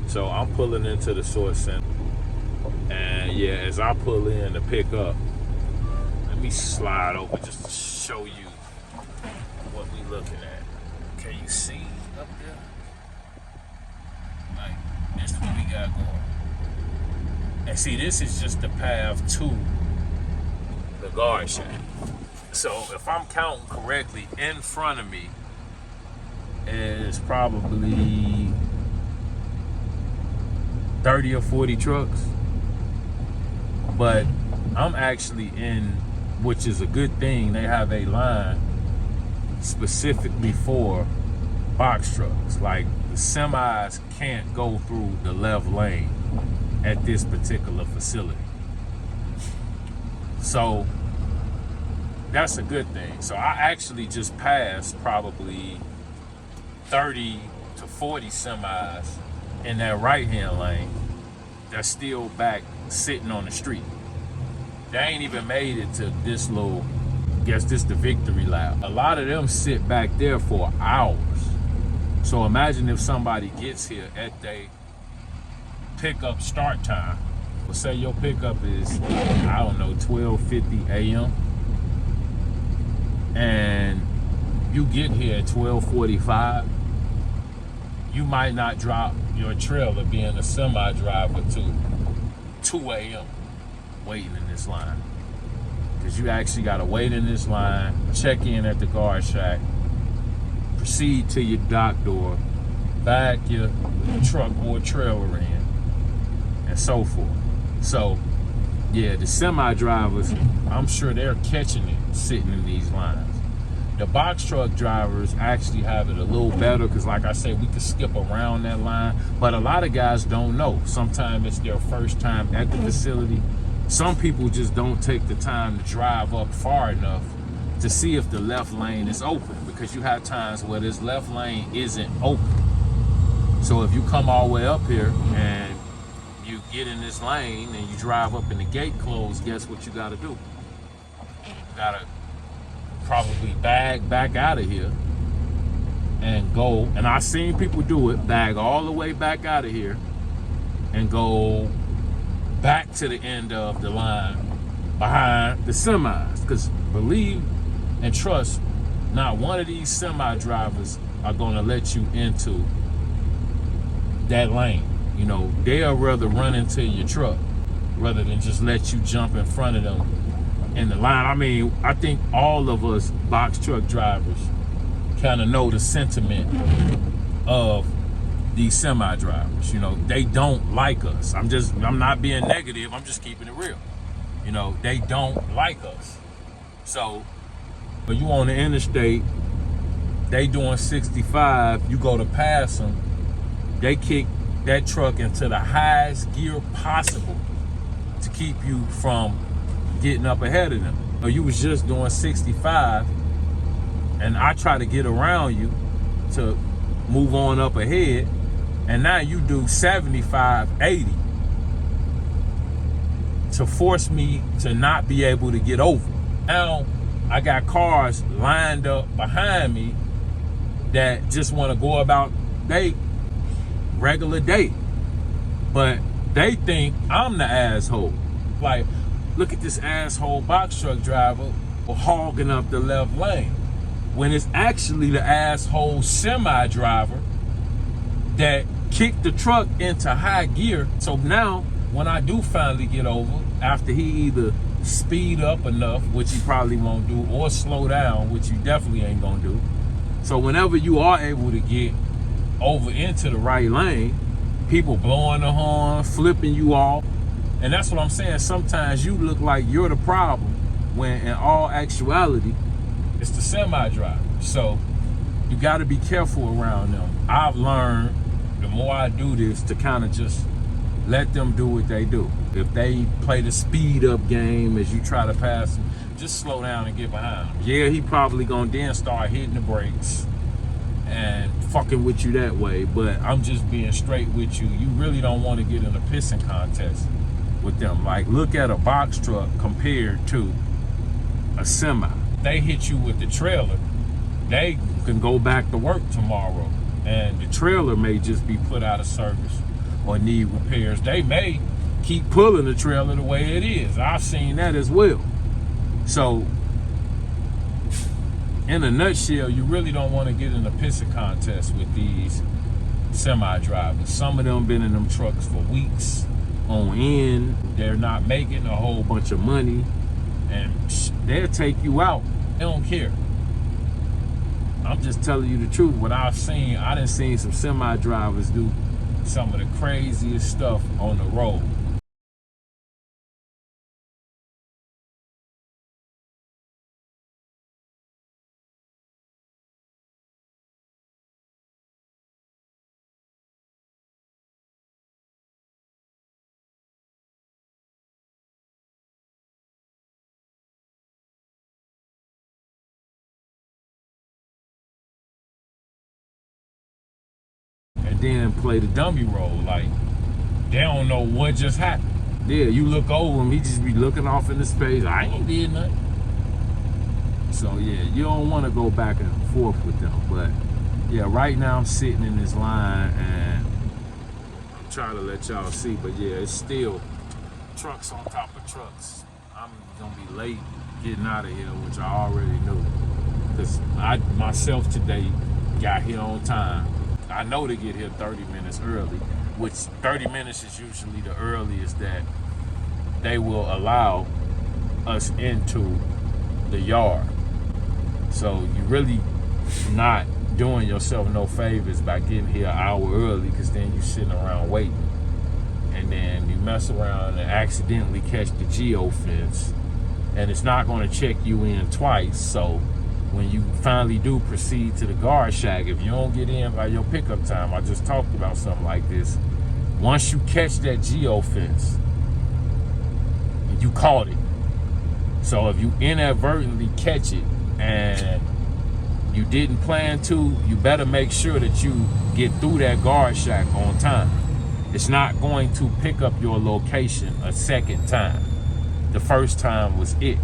So I'm pulling into the Source Center. And yeah, as I pull in to pick up, let me slide over just to show you what we looking at. Can you see up there? Like, that's what we got going. And see, this is just the path to the guard shack. So if I'm counting correctly, in front of me is probably 30 or 40 trucks. But I'm actually in, which is a good thing, they have a line specifically for box trucks. Like, the semis can't go through the left lane at this particular facility. So that's a good thing. So I actually just passed probably 30 to 40 semis in that right-hand lane that's still back sitting on the street. They ain't even made it to this little, I guess this the victory lap. A lot of them sit back there for hours. So imagine if somebody gets here at their pickup start time. Well, say your pickup is, I don't know, 12:50 a.m. and you get here at 12:45, you might not drop your trailer being a semi driver to 2 a.m. waiting in this line. Because you actually got to wait in this line, check in at the guard shack, proceed to your dock door, back your truck or trailer in, and so forth. So, yeah, the semi drivers, I'm sure they're catching it sitting in these lines. The box truck drivers actually have it a little better because, like I said, we could skip around that line. But a lot of guys don't know. Sometimes it's their first time at the facility. Some people just don't take the time to drive up far enough to see if the left lane is open, because you have times where this left lane isn't open. So if you come all the way up here and you get in this lane and you drive up and the gate closed, guess what you got to do? You got to probably bag back out of here and go, and I've seen people do it, bag all the way back out of here and go back to the end of the line behind the semis. Because believe and trust, not one of these semi drivers are going to let you into that lane. You know, they'll rather run into your truck rather than just let you jump in front of them in the line. I mean, I think all of us box truck drivers kind of know the sentiment of these semi drivers. You know, they don't like us. I'm not being negative, I'm just keeping it real. You know, they don't like us. So when you on the interstate, they doing 65, you go to pass them, they kick that truck into the highest gear possible to keep you from getting up ahead of them. Or you was just doing 65 and I try to get around you to move on up ahead, and now you do 75, 80 to force me to not be able to get over. Now I got cars lined up behind me that just want to go about their regular day, but they think I'm the asshole. Like, look at this asshole box truck driver hogging up the left lane, when it's actually the asshole semi driver that kicked the truck into high gear. So now when I do finally get over, after he either speed up enough, which he probably won't do, or slow down, which you definitely ain't gonna do. So whenever you are able to get over into the right lane, people blowing the horn, flipping you off. And that's what I'm saying. Sometimes you look like you're the problem when in all actuality, it's the semi driver. So you got to be careful around them. I've learned, the more I do this, to kind of just let them do what they do. If they play the speed up game as you try to pass them, just slow down and get behind them. Yeah, he probably gonna then start hitting the brakes and fucking with you that way, but I'm just being straight with you. You really don't want to get in a pissing contest with them. Like, look at a box truck compared to a semi. They hit you with the trailer, they can go back to work tomorrow, and the trailer may just be put out of service. or need repairs. They may keep pulling the trailer the way it is. I've seen that as well. So in a nutshell, you really don't want to get in a pissing contest with these semi-drivers. Some of them been in them trucks for weeks on end. They're not making a whole bunch of money, and they'll take you out. They don't care. I'm just telling you the truth. What I've seen, I done seen some semi-drivers do some of the craziest stuff on the road. And then play the dummy role, like they don't know what just happened. Yeah, you look over him, he just be looking off into space. I ain't did nothing. So yeah, you don't want to go back and forth with them. But yeah, right now I'm sitting in this line and I'm trying to let y'all see, but yeah, it's still trucks on top of trucks. I'm gonna be late getting out of here, which I already knew, because I myself today got here on time. I know to get here 30 minutes early, which 30 minutes is usually the earliest that they will allow us into the yard. So you really not doing yourself no favors by getting here an hour early, because then you sitting around waiting. And then you mess around and accidentally catch the geofence, and it's not going to check you in twice. So when you finally do proceed to the guard shack, if you don't get in by your pickup time, I just talked about something like this. Once you catch that geofence, you caught it. So if you inadvertently catch it and you didn't plan to, you better make sure that you get through that guard shack on time. It's not going to pick up your location a second time. The first time was it.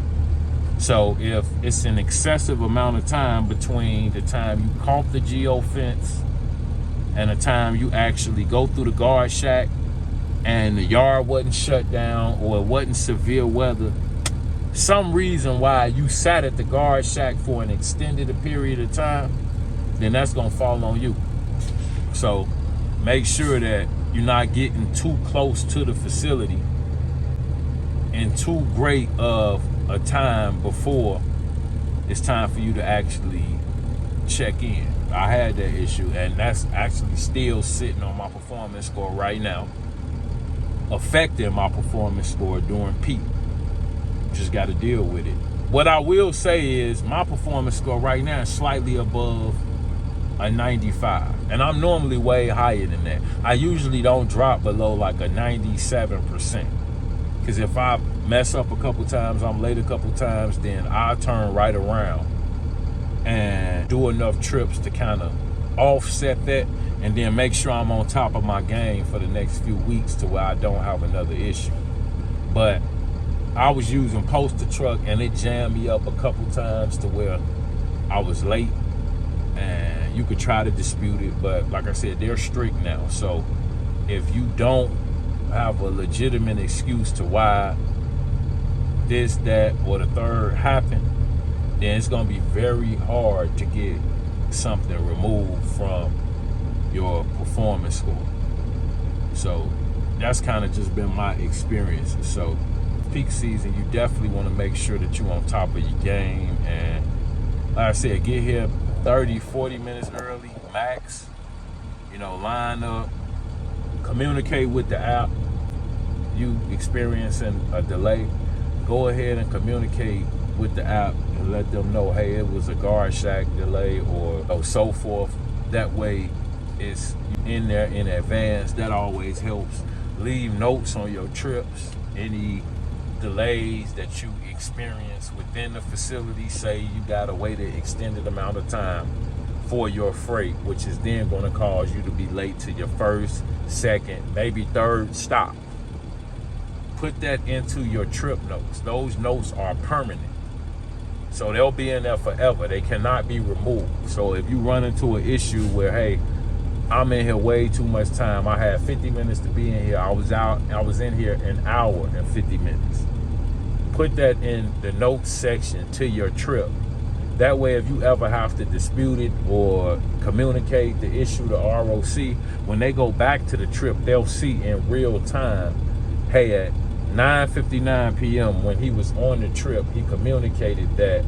So if it's an excessive amount of time between the time you caught the geofence and the time you actually go through the guard shack, and the yard wasn't shut down or it wasn't severe weather, some reason why you sat at the guard shack for an extended period of time, then that's gonna fall on you. So make sure that you're not getting too close to the facility and too great of a time before it's time for you to actually check in. I had that issue, and that's actually still sitting on my performance score right now, affecting my performance score during peak. Just got to deal with it. What I will say is my performance score right now is slightly above a 95, and I'm normally way higher than that. I usually don't drop below like a 97%, because if I mess up a couple times, I'm late a couple times, then I'll turn right around and do enough trips to kind of offset that, and then make sure I'm on top of my game for the next few weeks to where I don't have another issue. But I was using poster truck, and it jammed me up a couple times to where I was late, and you could try to dispute it, but like I said, they're strict now. So if you don't have a legitimate excuse to why this, that, or the third happened, then it's gonna be very hard to get something removed from your performance score. So that's kind of just been my experience. So peak season, you definitely want to make sure that you're on top of your game, and like I said, get here 30-40 minutes early max. You know, line up, communicate with the app. You experiencing a delay, go ahead and communicate with the app and let them know, hey, it was a guard shack delay, or so forth. That way it's in there in advance. That always helps. Leave notes on your trips, any delays that you experience within the facility. Say you gotta wait an extended amount of time for your freight, which is then going to cause you to be late to your first, second, maybe third stop. Put that into your trip notes. Those notes are permanent, so they'll be in there forever. They cannot be removed. So if you run into an issue where, hey, I'm in here way too much time. I had 50 minutes to be in here. I was in here an hour and 50 minutes. Put that in the notes section to your trip. That way, if you ever have to dispute it or communicate the issue to ROC, when they go back to the trip, they'll see in real time, hey, at 9:59 p.m. when he was on the trip, he communicated that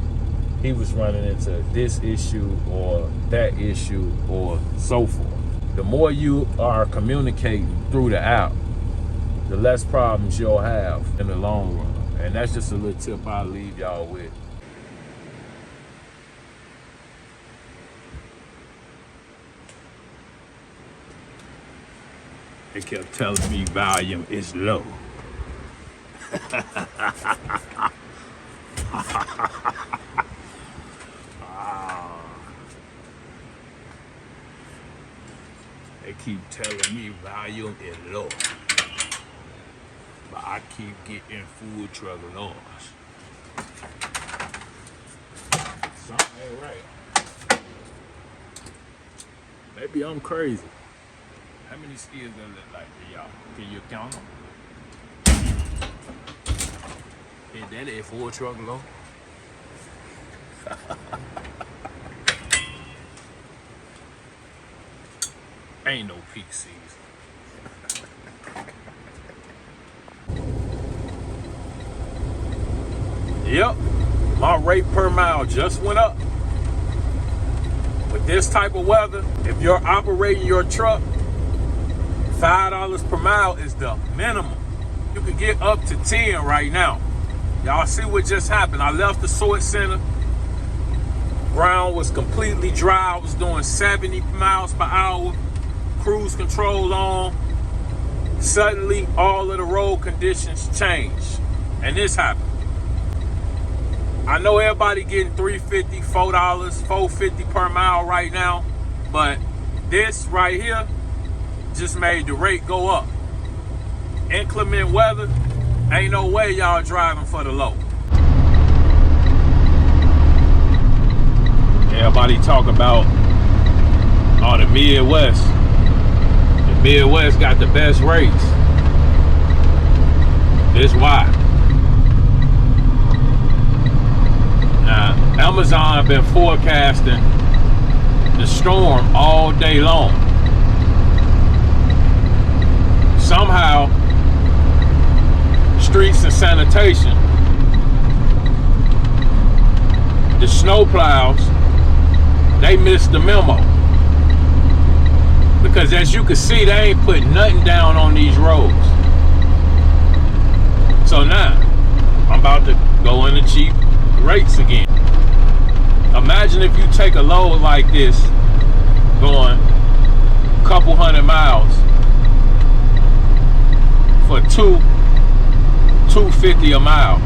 he was running into this issue or that issue or so forth. The more you are communicating through the app, the less problems you'll have in the long run. And that's just a little tip I'll leave y'all with. They kept telling me volume is low. They keep telling me volume is low. But I keep getting full truck loss. Something ain't right. Maybe I'm crazy. How many skids does it look like to y'all? Can you count them? Is that a full truck low? Ain't no peak season. Yep, my rate per mile just went up. With this type of weather, if you're operating your truck, $5 per mile is the minimum. You can get up to 10 right now. Y'all see what just happened. I left the sort center. Ground was completely dry. I was doing 70 miles per hour. Cruise control on. Suddenly, all of the road conditions changed. And this happened. I know everybody getting $3.50, $4, $4.50 per mile right now. But this right here just made the rate go up. Inclement weather, ain't no way y'all driving for the low. Everybody talk about the Midwest. The Midwest got the best rates. This why. Now, Amazon been forecasting the storm all day long. Somehow, streets and sanitation, the snow plows, they missed the memo. Because as you can see, they ain't put nothing down on these roads. So now, I'm about to go into cheap rates again. Imagine if you take a load like this, going a couple hundred miles, for $2.50 a mile.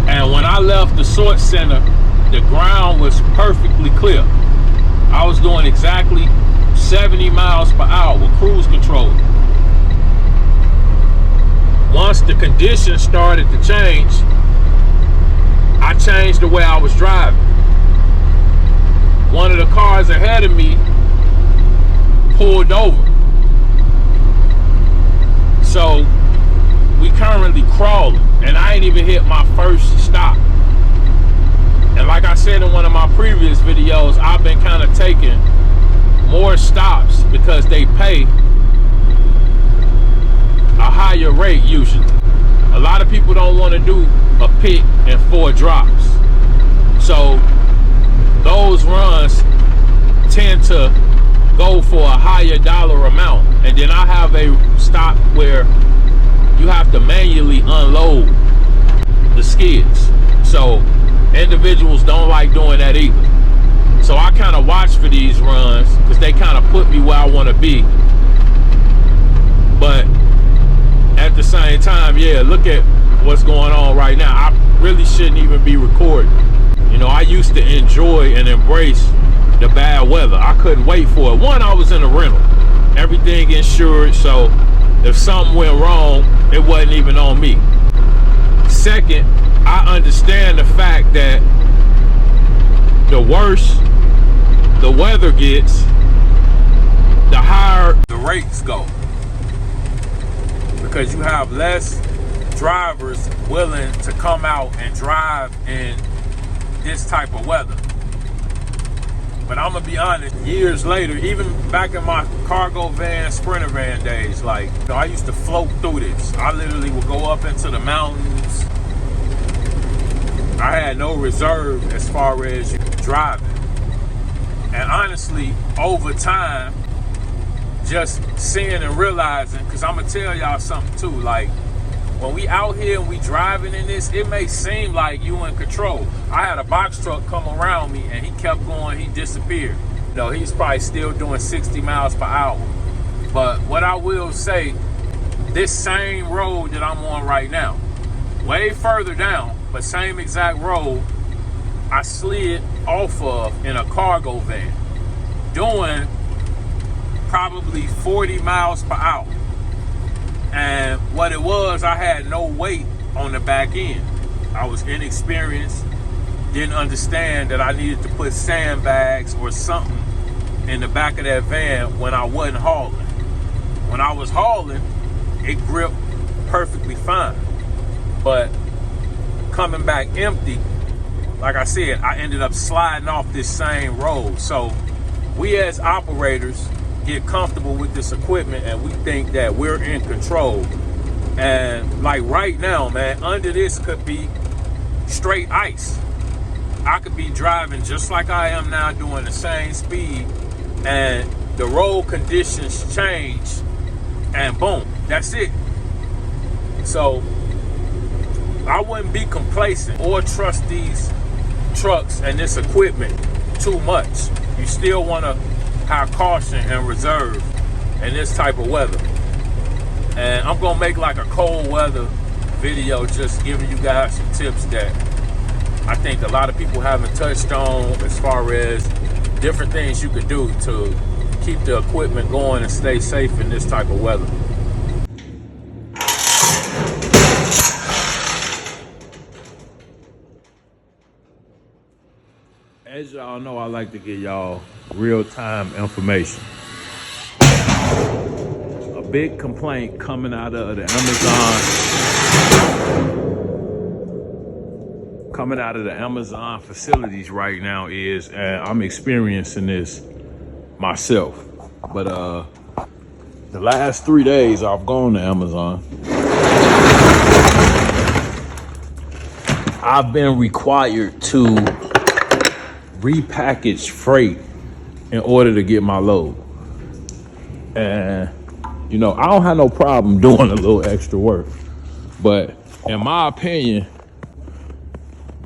And when I left the sort center, the ground was perfectly clear. I was doing exactly 70 miles per hour with cruise control. Once the conditions started to change, I changed the way I was driving. One of the cars ahead of me pulled over. So we currently crawling, and I ain't even hit my first stop. And like I said in one of my previous videos, I've been kind of taking more stops because they pay a higher rate usually. A lot of people don't want to do a pick and 4 drops. So those runs tend to go for a higher dollar amount. And then I have a stop where you have to manually unload the skids. So individuals don't like doing that either. So I kind of watch for these runs because they kind of put me where I want to be. But at the same time, yeah, look at what's going on right now. I really shouldn't even be recording. You know, I used to enjoy and embrace the bad weather. I couldn't wait for it. One, I was in a rental. Everything insured, so if something went wrong, it wasn't even on me. Second, I understand the fact that the worse the weather gets, the higher the rates go, because you have less drivers willing to come out and drive in this type of weather. But I'm gonna be honest, years later, even back in my cargo van, sprinter van days, like, you know, I used to float through this. I literally would go up into the mountains. I had no reserve as far as driving. And honestly, over time, just seeing and realizing, because I'm gonna tell y'all something too, like, when we out here and we driving in this, it may seem like you in control. I had a box truck come around me and he kept going, he disappeared. You know, he's probably still doing 60 miles per hour. But what I will say, this same road that I'm on right now, way further down, but same exact road, I slid off of in a cargo van, doing probably 40 miles per hour. And what it was, I had no weight on the back end. I was inexperienced, didn't understand that I needed to put sandbags or something in the back of that van when I wasn't hauling. When I was hauling, it gripped perfectly fine. But coming back empty, like I said, I ended up sliding off this same road. So we as operators get comfortable with this equipment and we think that we're in control. And like right now, man, under this could be straight ice. I could be driving just like I am now, doing the same speed, and the road conditions change and boom, that's it. So I wouldn't be complacent or trust these trucks and this equipment too much. You still want to have caution and reserve in this type of weather. And I'm gonna make like a cold weather video, just giving you guys some tips that I think a lot of people haven't touched on, as far as different things you could do to keep the equipment going and stay safe in this type of weather. As y'all know, I like to give y'all real-time information. A big complaint coming out of the Amazon facilities right now is, and I'm experiencing this myself, but the last 3 days I've gone to Amazon, I've been required to repackage freight in order to get my load. And you know, I don't have no problem doing a little extra work, but in my opinion,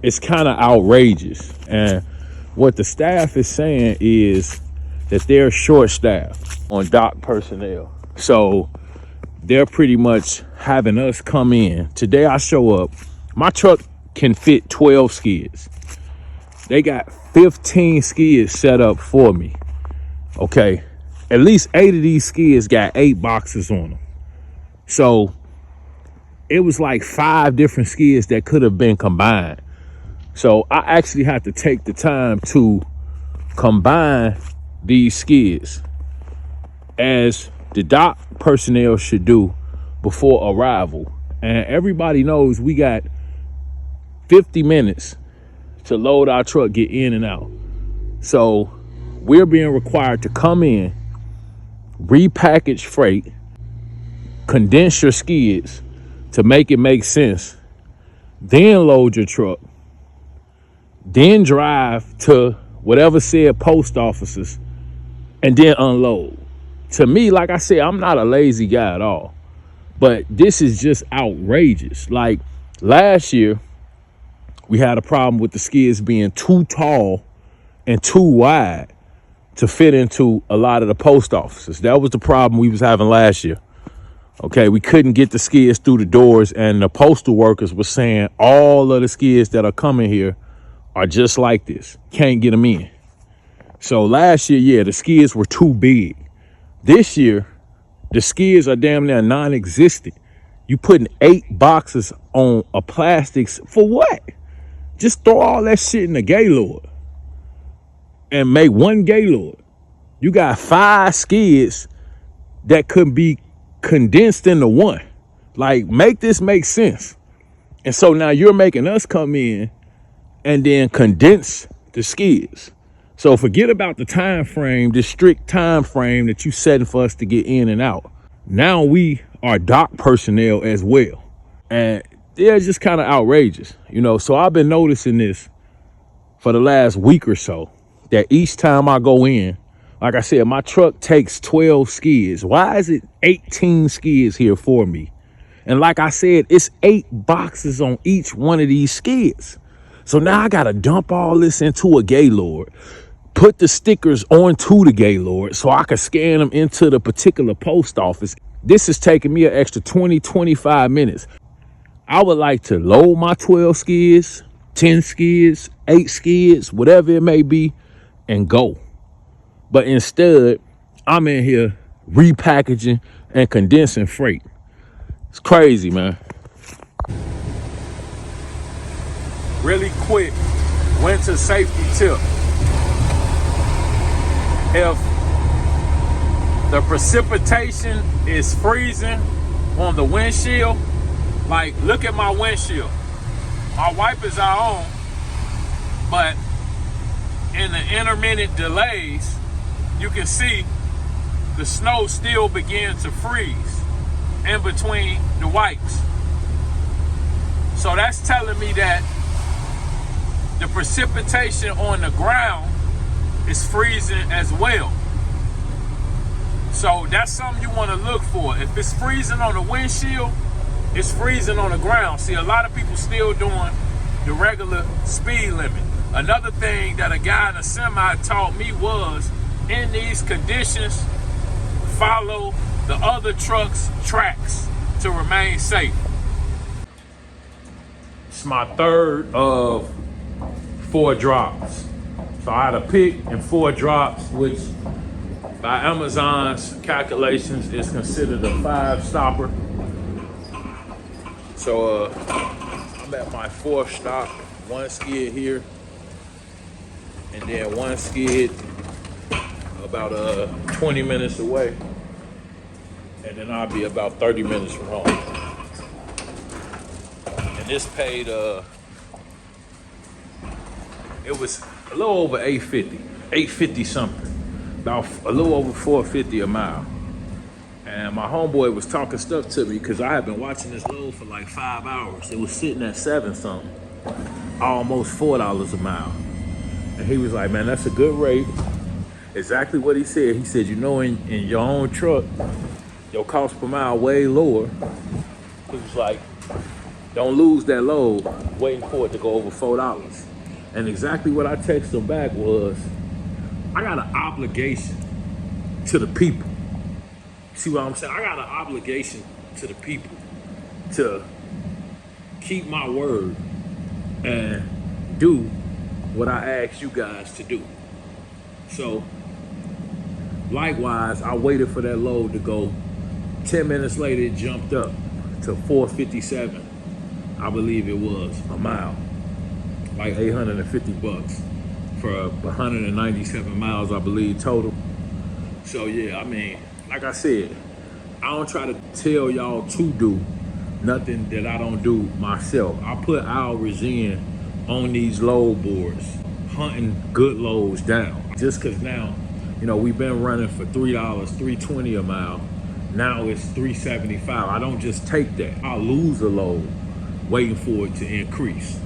it's kind of outrageous. And what the staff is saying is that they're short staffed on dock personnel, so they're pretty much having us come in. Today I show up, my truck can fit 12 skids. They got 15 skids set up for me. Okay, at least 8 of these skids got 8 boxes on them. So it was like 5 different skids that could have been combined. So I actually had to take the time to combine these skids, as the dock personnel should do before arrival. And everybody knows we got 50 minutes to load our truck, get in and out. So we're being required to come in, repackage freight, condense your skids to make it make sense, then load your truck, then drive to whatever said post offices, and then unload. To me, like I said, I'm not a lazy guy at all, but this is just outrageous. Like last year, we had a problem with the skids being too tall and too wide to fit into a lot of the post offices. That was the problem we was having last year. Okay, we couldn't get the skids through the doors, and the postal workers were saying all of the skids that are coming here are just like this. Can't get them in. So last year, yeah, the skids were too big. This year, the skids are damn near non-existent. You putting 8 boxes on a plastics for what? Just throw all that shit in the Gaylord and make one Gaylord. You got 5 skids that could be condensed into one. Like, make this make sense. And so now you're making us come in and then condense the skids. So forget about the time frame, the strict time frame that you setting for us to get in and out. Now we are dock personnel as well. And they're just kind of outrageous, you know. So I've been noticing this for the last week or so, that each time I go in, like I said, my truck takes 12 skids. Why is it 18 skids here for me? And like I said, it's 8 boxes on each one of these skids. So now I gotta dump all this into a Gaylord, put the stickers onto the Gaylord so I can scan them into the particular post office. This is taking me an extra 20, 25 minutes. I would like to load my 12 skids, 10 skids, 8 skids, whatever it may be, and go. But instead, I'm in here repackaging and condensing freight. It's crazy, man. Really quick, winter safety tip. If the precipitation is freezing on the windshield, like, look at my windshield. My wipers are on, but in the intermittent delays, you can see the snow still begin to freeze in between the wipes. So that's telling me that the precipitation on the ground is freezing as well. So that's something you want to look for. If it's freezing on the windshield, it's freezing on the ground. See, a lot of people still doing the regular speed limit. Another thing that a guy in a semi taught me was, in these conditions, follow the other truck's tracks to remain safe. It's my third of 4 drops. So I had a pick and 4 drops, which by Amazon's calculations is considered a 5 stopper. So I'm at my 4th stop, 1 skid here, and then 1 skid about 20 minutes away, and then I'll be about 30 minutes from home. And this paid it was a little over $8.50 something, about a little over $4.50 a mile. And my homeboy was talking stuff to me because I had been watching this load for like 5 hours. It was sitting at 7 something, almost $4 a mile. And he was like, man, that's a good rate. Exactly what he said. He said, you know, in your own truck, your cost per mile way lower. He was like, don't lose that load waiting for it to go over $4. And exactly what I texted him back was, I got an obligation to the people. See what I'm saying? I got an obligation to the people to keep my word and do what I asked you guys to do. So, likewise, I waited for that load to go. 10 minutes later, it jumped up to $4.57. I believe it was a mile, like $850 for 197 miles, I believe, total. So yeah, I mean, like I said, I don't try to tell y'all to do nothing that I don't do myself. I put hours in on these load boards, hunting good loads down. Just cause now, you know, we've been running for $3, $3.20 a mile. Now it's $3.75. I don't just take that. I lose a load waiting for it to increase.